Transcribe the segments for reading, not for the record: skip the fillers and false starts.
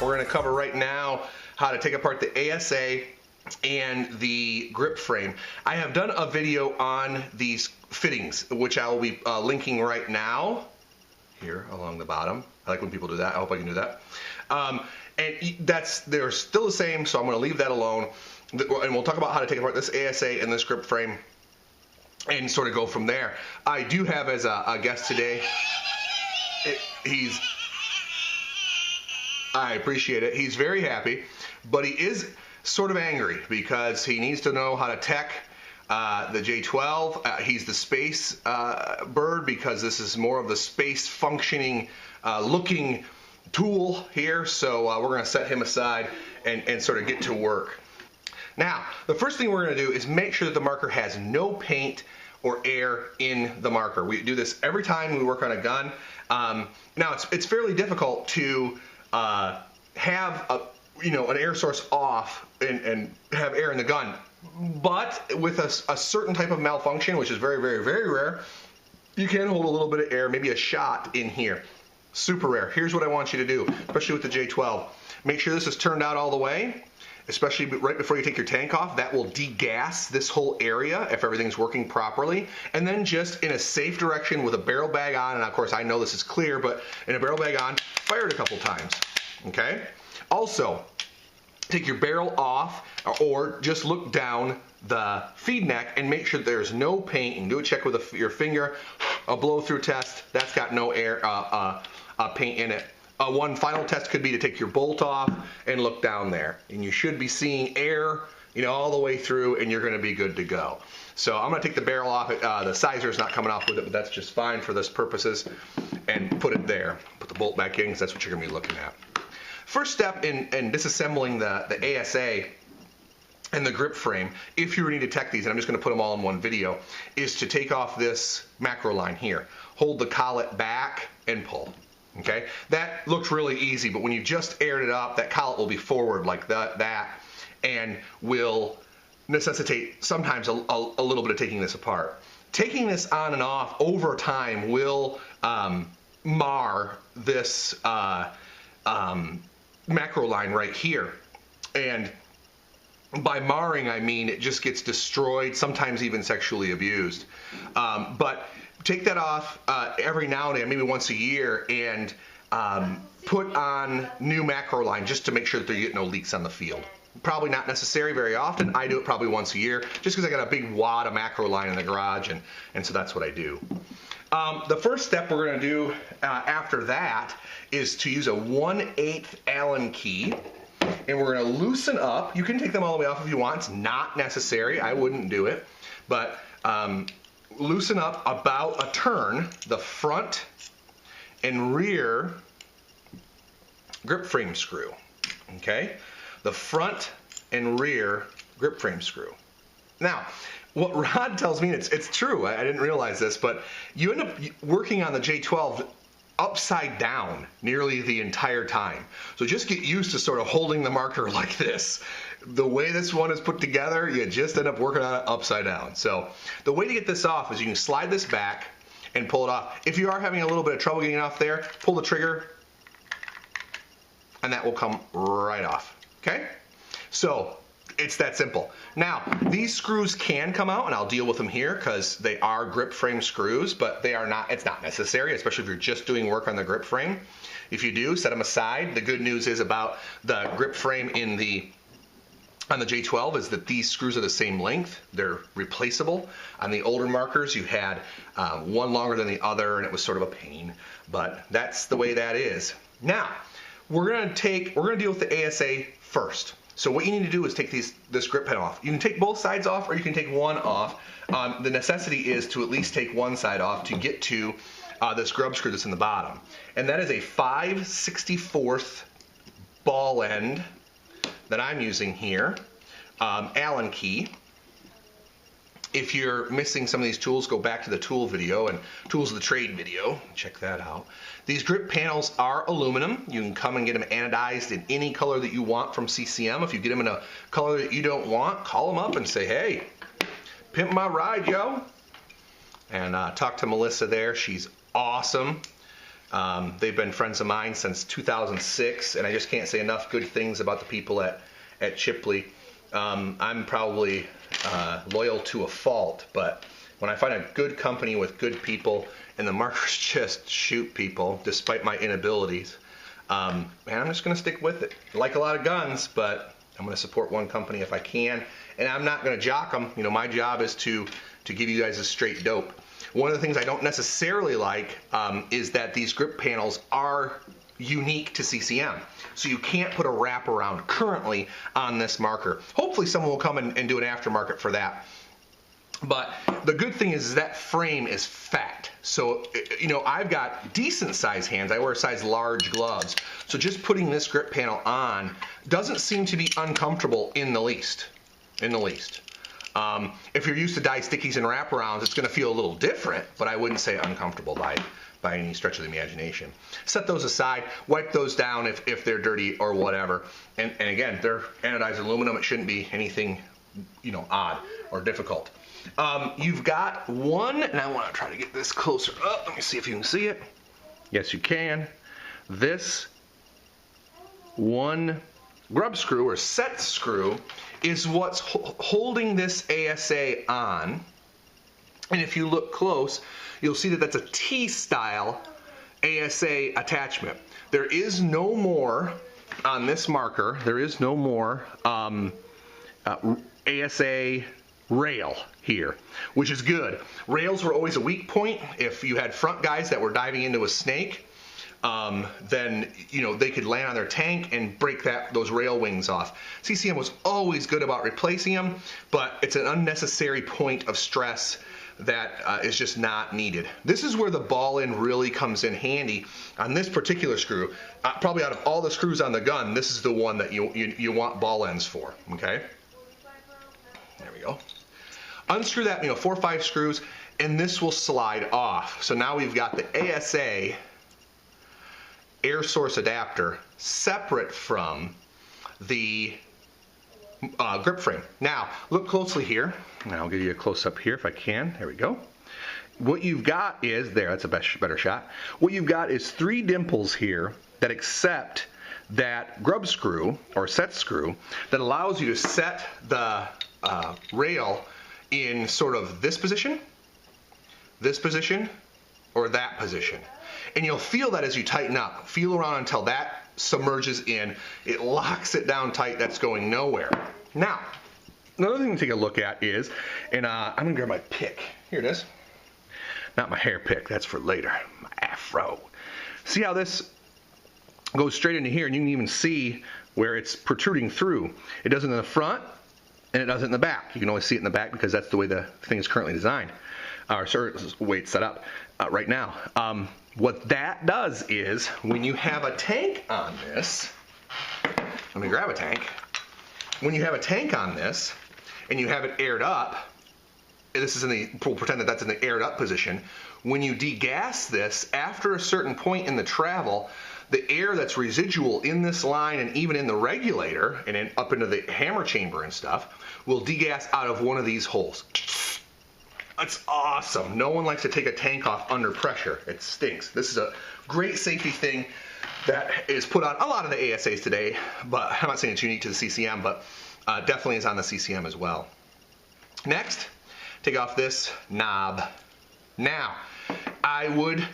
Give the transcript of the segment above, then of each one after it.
We're going to cover right now how to take apart the ASA and the grip frame. I have done a video on these fittings, which I will be linking right now here along the bottom. I like when people do that. I hope I can do that. And they're still the same, so I'm going to leave that alone. And we'll talk about how to take apart this ASA and this grip frame and sort of go from there. I do have as a guest today, I appreciate it. He's very happy, but he is sort of angry because he needs to know how to tech the J12. He's the space bird because this is more of the space functioning looking tool here. So we're going to set him aside and sort of get to work. Now, the first thing we're going to do is make sure that the marker has no paint or air in the marker. We do this every time we work on a gun. Now, it's fairly difficult to have an air source off and have air in the gun. But with a certain type of malfunction, which is very, very, very rare, you can hold a little bit of air, maybe a shot in here. Super rare. Here's what I want you to do, especially with the J12. Make sure this is turned out all the way, especially right before you take your tank off. That will degas this whole area if everything's working properly. And then just in a safe direction with a barrel bag on, and of course I know this is clear, but in a barrel bag on, fire it a couple times, okay? Also, take your barrel off or just look down the feed neck and make sure there's no paint. You can do a check with your finger, a blow through test. That's got no air, paint in it. One final test could be to take your bolt off and look down there. And you should be seeing air, all the way through, and you're going to be good to go. So I'm going to take the barrel off. The sizer is not coming off with it, but that's just fine for this purposes. And put it there. Put the bolt back in because that's what you're going to be looking at. First step in disassembling the ASA and the grip frame, if you need to tech these, and I'm just going to put them all in one video, is to take off this macro line here. Hold the collet back and pull. Okay, that looks really easy, but when you just aired it up, that collet will be forward like that and will necessitate sometimes a little bit of taking this apart. Taking this on and off over time will mar this macro line right here. And by marring, I mean it just gets destroyed, sometimes even sexually abused. But take that off every now and then, maybe once a year, and put on new macro line just to make sure that there get no leaks on the field. Probably not necessary very often. I do it probably once a year just because I got a big wad of macro line in the garage, and so that's what I do. The first step we're going to do after that is to use a 1/8 Allen key, and we're going to loosen up. You can take them all the way off if you want. It's not necessary. I wouldn't do it, but loosen up about a turn the front and rear grip frame screw. Okay, the front and rear grip frame screw. Now, what Rod tells me, it's true, I didn't realize this, but you end up working on the J12 upside down nearly the entire time. So just get used to sort of holding the marker like this. The way this one is put together, you just end up working on it upside down. So the way to get this off is you can slide this back and pull it off. If you are having a little bit of trouble getting it off there, pull the trigger and that will come right off. Okay? So it's that simple. Now, these screws can come out, and I'll deal with them here because they are grip frame screws, but it's not necessary, especially if you're just doing work on the grip frame. If you do, set them aside. The good news is about the grip frame on the J12 is that these screws are the same length. They're replaceable. On the older markers, you had one longer than the other, and it was sort of a pain, but that's the way that is. Now, we're going to deal with the ASA first. So what you need to do is take this grip pen off. You can take both sides off, or you can take one off. The necessity is to at least take one side off to get to this grub screw that's in the bottom. And that is a 5/64 ball end that I'm using here, Allen key. If you're missing some of these tools, go back to the tool video and tools of the trade video. Check that out. These grip panels are aluminum. You can come and get them anodized in any color that you want from CCM. If you get them in a color that you don't want, call them up and say, hey, pimp my ride, yo. And talk to Melissa there. She's awesome. They've been friends of mine since 2006, and I just can't say enough good things about the people at Chipley. I'm probably loyal to a fault, but when I find a good company with good people and the markers just shoot people despite my inabilities, man, I'm just going to stick with it. I like a lot of guns, but I'm going to support one company if I can, and I'm not going to jock them. You know, my job is to give you guys a straight dope. One of the things I don't necessarily like is that these grip panels are unique to CCM. So you can't put a wraparound currently on this marker. Hopefully someone will come and do an aftermarket for that. But the good thing is that frame is fat. So, you know, I've got decent size hands. I wear size large gloves. So just putting this grip panel on doesn't seem to be uncomfortable in the least. If you're used to die stickies and wraparounds, it's going to feel a little different, but I wouldn't say uncomfortable by any stretch of the imagination. Set those aside, wipe those down if they're dirty or whatever. And again, they're anodized aluminum. It shouldn't be anything, you know, odd or difficult. You've got one, and I want to try to get this closer up. Let me see if you can see it. Yes, you can. This one grub screw or set screw is what's holding this ASA on. And if you look close, you'll see that that's a T-style ASA attachment. There is no more on this marker. There is no more ASA rail here, which is good. Rails were always a weak point. If you had front guys that were diving into a snake, then you know they could land on their tank and break those rail wings off. CCM was always good about replacing them, but it's an unnecessary point of stress that is just not needed. This is where the ball end really comes in handy on this particular screw. Probably out of all the screws on the gun, this is the one that you want ball ends for. Okay, there we go. Unscrew that, you know, 4 or 5 screws, and this will slide off. So now we've got the ASA air source adapter separate from the grip frame. Now, look closely here, and I'll give you a close-up here if I can. There we go. What you've got is, that's a better shot. What you've got is 3 dimples here that accept that grub screw, or set screw, that allows you to set the rail in sort of this position, or that position. And you'll feel that as you tighten up. Feel around until that submerges in. It locks it down tight. That's going nowhere. Now, another thing to take a look at is, and I'm going to grab my pick. Here it is. Not my hair pick. That's for later. My afro. See how this goes straight into here, and you can even see where it's protruding through. It does it in the front, and it does it in the back. You can only see it in the back because that's the way the thing is currently designed, or the way it's set up right now. What that does is, when you have a tank on this, let me grab a tank. When you have a tank on this, and you have it aired up, this is we'll pretend that that's in the aired up position. When you degas this, after a certain point in the travel, the air that's residual in this line and even in the regulator and then up into the hammer chamber and stuff will degas out of one of these holes. It's awesome. No one likes to take a tank off under pressure. It stinks. This is a great safety thing that is put on a lot of the ASAs today, but I'm not saying it's unique to the CCM, but definitely is on the CCM as well. Next, take off this knob. Now, I would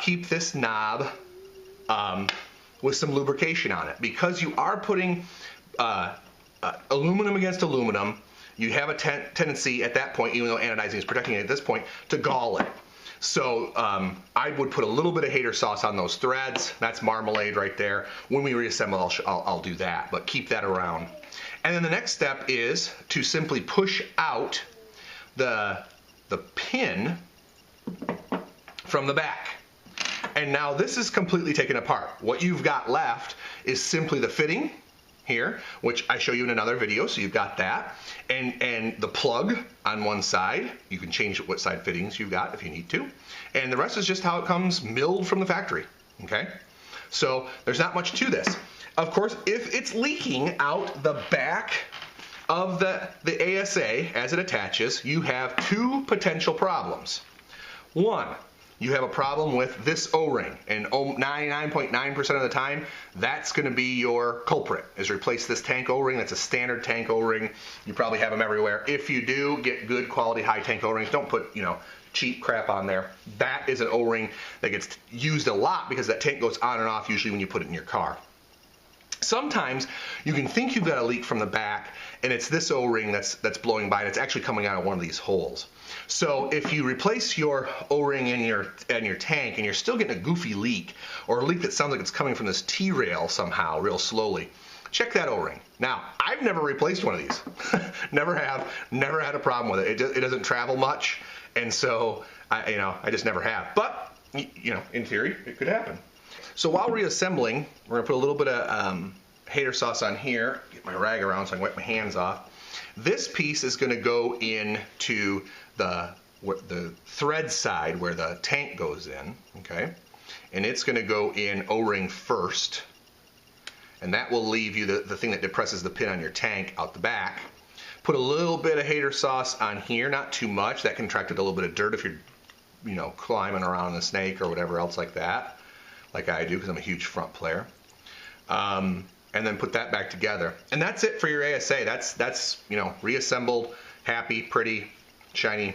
keep this knob with some lubrication on it, because you are putting aluminum against aluminum. You have a tendency at that point, even though anodizing is protecting it at this point, to gall it. So I would put a little bit of hater sauce on those threads. That's marmalade right there. When we reassemble, I'll do that, but keep that around. And then the next step is to simply push out the pin from the back. And now this is completely taken apart. What you've got left is simply the fitting here, which I show you in another video, so you've got that, and the plug on one side. You can change what side fittings you've got if you need to, and the rest is just how it comes milled from the factory. Okay, so there's not much to this. Of course, if it's leaking out the back of the ASA as it attaches, you have 2 potential problems. One, you have a problem with this O-ring, and 99.9% of the time, that's going to be your culprit, is replace this tank O-ring. That's a standard tank O-ring. You probably have them everywhere. If you do, get good quality high tank O-rings. Don't put, cheap crap on there. That is an O-ring that gets used a lot because that tank goes on and off usually when you put it in your car. Sometimes you can think you've got a leak from the back, and it's this O-ring that's blowing by, and it's actually coming out of one of these holes. So if you replace your O-ring in your tank and you're still getting a goofy leak, or a leak that sounds like it's coming from this T-rail somehow real slowly, check that O-ring. Now, I've never replaced one of these. Never have, never had a problem with it. It doesn't travel much, and so I just never have. But in theory, it could happen. So while reassembling, we're going to put a little bit of hater sauce on here. Get my rag around so I can wipe my hands off. This piece is going to go into the thread side where the tank goes in, okay? And it's going to go in O-ring first. And that will leave you the thing that depresses the pin on your tank out the back. Put a little bit of hater sauce on here, not too much. That can attract a little bit of dirt if you're climbing around the snake or whatever else like that, like I do because I'm a huge front player. And then put that back together. And that's it for your ASA. That's reassembled, happy, pretty, shiny,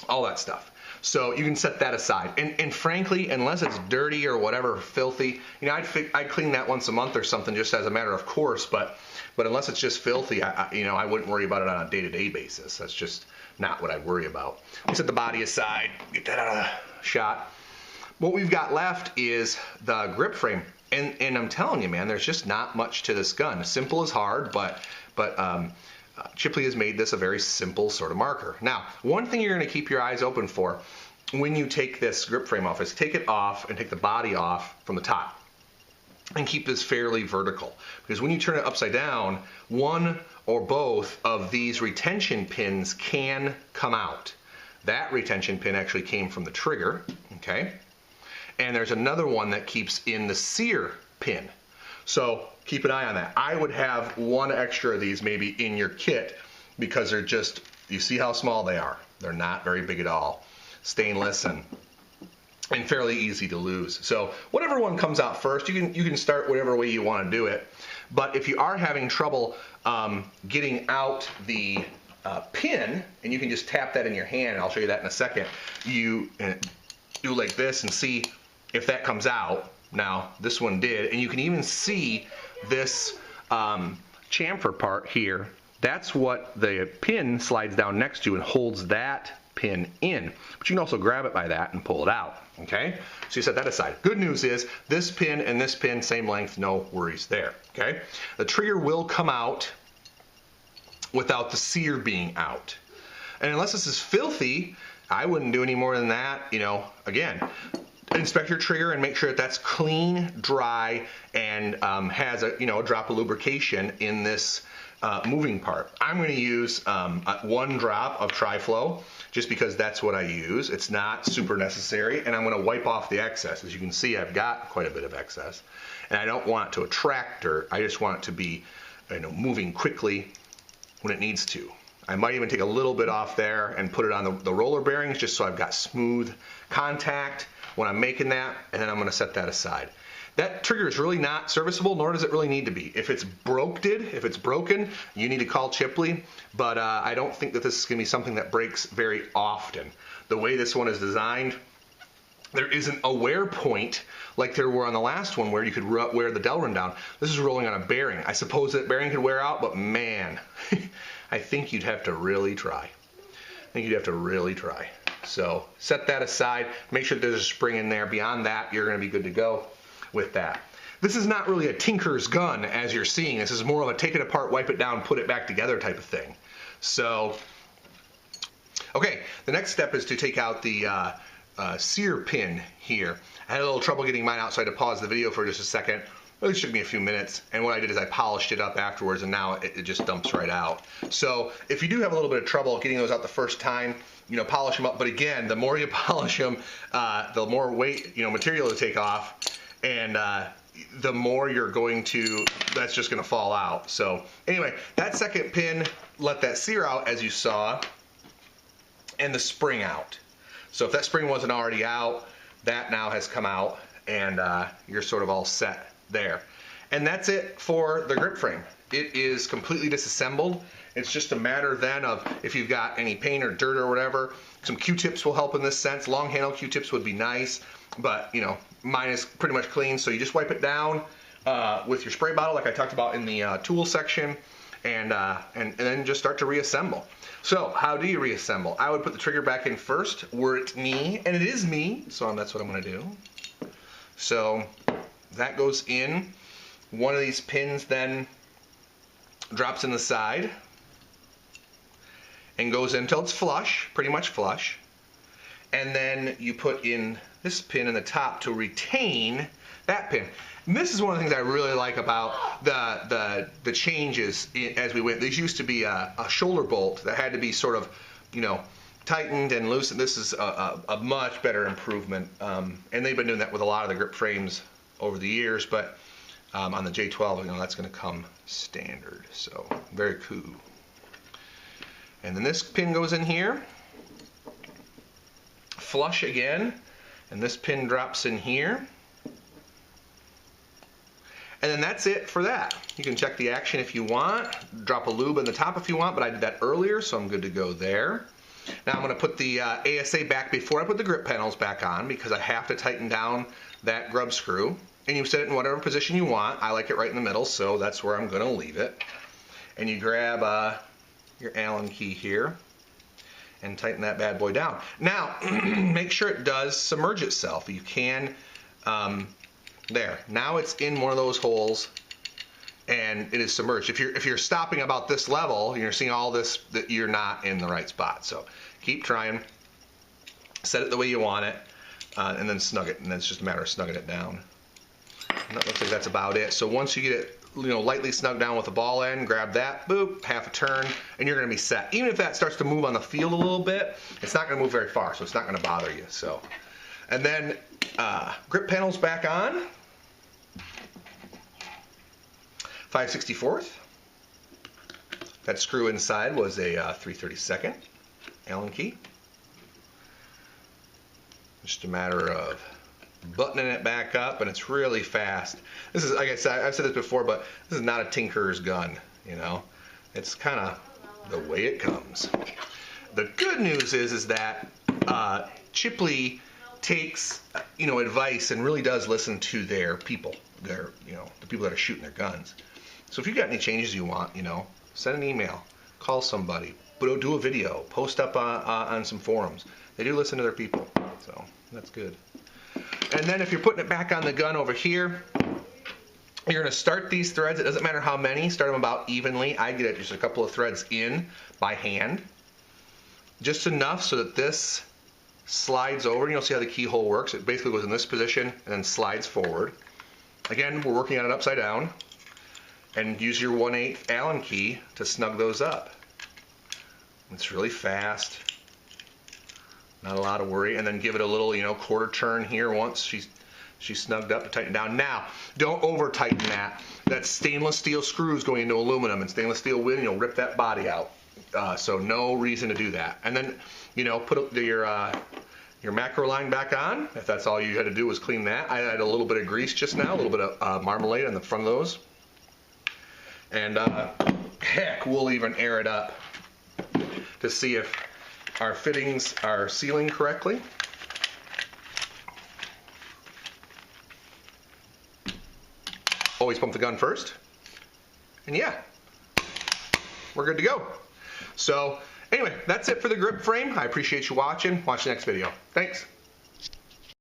all that stuff. So you can set that aside. And frankly, unless it's dirty or whatever, filthy, I'd clean that once a month or something just as a matter of course, but unless it's just filthy, I wouldn't worry about it on a day-to-day basis. That's just not what I'd worry about. We'll set the body aside, get that out of the shot. What we've got left is the grip frame. And I'm telling you, man, there's just not much to this gun. Simple is hard, but Chipley has made this a very simple sort of marker. Now, one thing you're going to keep your eyes open for when you take this grip frame off is take it off and take the body off from the top and keep this fairly vertical. Because when you turn it upside down, one or both of these retention pins can come out. That retention pin actually came from the trigger, okay? And there's another one that keeps in the sear pin. So keep an eye on that. I would have one extra of these maybe in your kit because they're just, you see how small they are. They're not very big at all. Stainless and fairly easy to lose. So whatever one comes out first, you can start whatever way you want to do it. But if you are having trouble getting out the pin, and you can just tap that in your hand, and I'll show you that in a second, you do like this and see if that comes out. Now this one did, and you can even see this chamfer part here. That's what the pin slides down next to and holds that pin in. But you can also grab it by that and pull it out, okay? So you set that aside. Good news is this pin and this pin, same length, no worries there, okay? The trigger will come out without the sear being out. And unless this is filthy, I wouldn't do any more than that. Again, inspect your trigger and make sure that that's clean, dry, and has a drop of lubrication in this moving part. I'm going to use 1 drop of Tri-Flow just because that's what I use. It's not super necessary, and I'm going to wipe off the excess. As you can see, I've got quite a bit of excess, and I don't want it to attract dirt. I just want it to be moving quickly when it needs to. I might even take a little bit off there and put it on the roller bearings just so I've got smooth contact when I'm making that, and then I'm going to set that aside. That trigger is really not serviceable, nor does it really need to be. If it's broken, you need to call Chipley, but I don't think that this is going to be something that breaks very often. The way this one is designed, there isn't a wear point like there were on the last one where you could wear the Delrin down. This is rolling on a bearing. I suppose that bearing could wear out, but man, I think you'd have to really try. So set that aside. Make sure there's a spring in there. Beyond that, you're going to be good to go with that. This is not really a tinker's gun as you're seeing. This is more of a take it apart, wipe it down, put it back together type of thing. So, okay, the next step is to take out the sear pin here. I had a little trouble getting mine out, so I had to pause the video for just a second. It took me a few minutes, and what I did is I polished it up afterwards, and now it just dumps right out. So if you do have a little bit of trouble getting those out the first time, polish them up. But again, the more you polish them, the more weight, material to take off, and the more you're going to, that's just going to fall out. So anyway, that second pin, let that sear out as you saw, and the spring out. So if that spring wasn't already out, that now has come out, and you're sort of all set there. And that's it for the grip frame. It is completely disassembled. It's just a matter then of if you've got any paint or dirt or whatever. Some Q-tips will help in this sense. Long handle Q-tips would be nice, but you know, mine is pretty much clean. So you just wipe it down with your spray bottle, like I talked about in the tool section, and then just start to reassemble. So how do you reassemble? I would put the trigger back in first, were it me, and it is me, so that's what I'm going to do. So that goes in. One of these pins then drops in the side and goes in until it's flush, pretty much flush. And then you put in this pin in the top to retain that pin. And this is one of the things I really like about the changes as we went. These used to be a shoulder bolt that had to be sort of, you know, tightened and loosened. This is a much better improvement. And they've been doing that with a lot of the grip frames over the years, but on the J12, you know, that's going to come standard. So very cool. And then this pin goes in here, flush again, and this pin drops in here. And then that's it for that. You can check the action if you want, drop a lube in the top if you want, but I did that earlier, so I'm good to go there. Now I'm going to put the ASA back before I put the grip panels back on, because I have to tighten down that grub screw. And you set it in whatever position you want. I like it right in the middle, so that's where I'm going to leave it. And you grab your Allen key here and tighten that bad boy down. Now, make sure it does submerge itself. You can, there. Now it's in one of those holes and it is submerged. If you're stopping about this level, and you're seeing all this, that you're not in the right spot. So keep trying. Set it the way you want it, and then snug it. And then it's just a matter of snugging it down. And that looks like that's about it. So once you get it, you know, lightly snugged down with the ball end, grab that, boop, half a turn, and you're going to be set. Even if that starts to move on the field a little bit, it's not going to move very far, so it's not going to bother you. So, and then grip panels back on. 5/64. That screw inside was a 3/32 Allen key. Just a matter of buttoning it back up, and it's really fast. This is, like I said, I've said this before, but this is not a tinkerer's gun, you know. It's kind of the way it comes. The good news is that Chipley takes, you know, advice and really does listen to their people, you know, the people that are shooting their guns. So if you've got any changes you want, you know, send an email, call somebody, but do a video, post up on some forums. They do listen to their people, so that's good. And then if you're putting it back on the gun over here, you're going to start these threads. It doesn't matter how many. Start them about evenly. I get just a couple of threads in by hand. Just enough so that this slides over. You'll see how the keyhole works. It basically goes in this position and then slides forward. Again, we're working on it upside down. And use your 1/8 Allen key to snug those up. It's really fast. Not a lot of worry, and then give it a little, you know, quarter turn here once she's snugged up to tighten down. Now, don't over tighten that. That's stainless steel screws going into aluminum, and stainless steel will, you know, rip that body out. So no reason to do that. And then, you know, put your macro line back on. If that's all you had to do was clean that. I had a little bit of grease just now, a little bit of marmalade on the front of those. And heck, we'll even air it up to see if our fittings are sealing correctly. Always pump the gun first. And yeah, we're good to go. So anyway, that's it for the grip frame. I appreciate you watching. Watch the next video. Thanks.